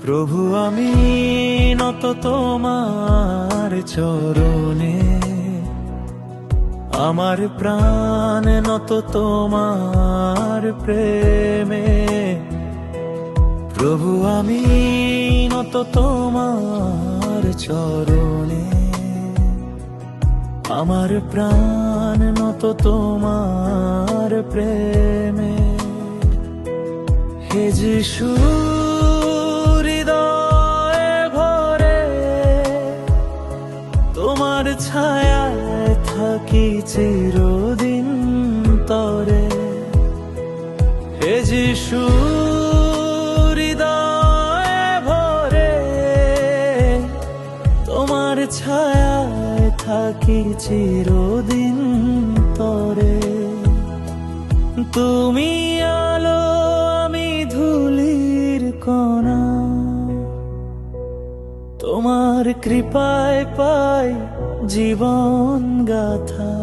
প্রভু আমি নত তোমার চরণে, আমার প্রাণ নত তোমার প্রেমে। প্রভু আমি নত তোমার চরণে, আমার প্রাণ নত তোমার প্রেমে। হে যিশু হৃদয়ে ভরে তোমার ছায়ায় থাকি চিরদিন তরে। হে যিশু হৃদয়ে ভরে তোমার ছায়ায় থাকি চিরদিন তরে। তুমি আলো আমি ধুলির কণা, তোমার কৃপায় পাই জীবন গাথা।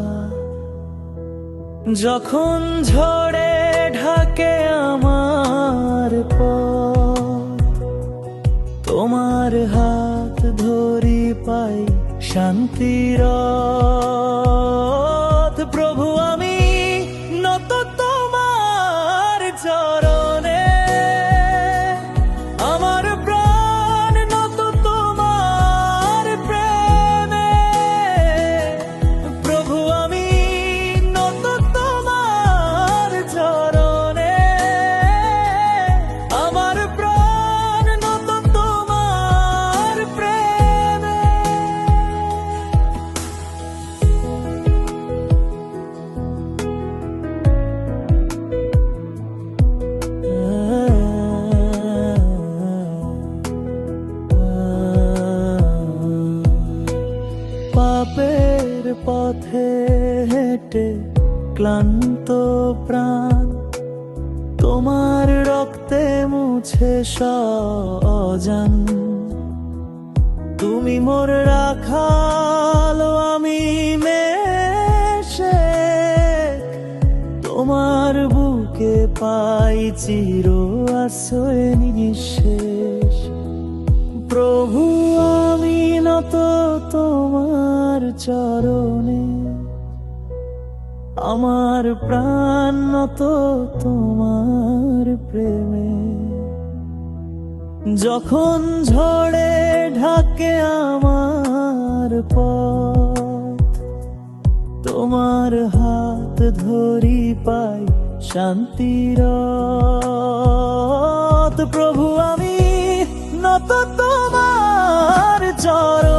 যখন ঝড়ে ঢাকে আমার পথ, তোমার হাত ধরি পাই শান্তির রথ। প্রভু আমি নত তোমার চরণে, আমার প্রাণ নত তোমার প্রেমে। প্রভু আমি নত তোমার চরণে, আমার প্রাণ নত তোমার প্রেমে। পাপের পথে হেঁটে ক্লান্ত প্রাণ, তোমার রক্তে মুছে সজান। তুমি মোর রাখাল আমি মেশেক, তোমার বুকে পাই চির আশ্রয় নিঃশেষ। প্রভু আমি নত তোমার চরণে, আমার প্রাণ নত তোমার প্রেমে। যখন ঝড়ে ঢাকে আমার পথ, তোমার হাত ধরি পাই শান্তির রথ। প্রভু আমি নত তোমার চরণে,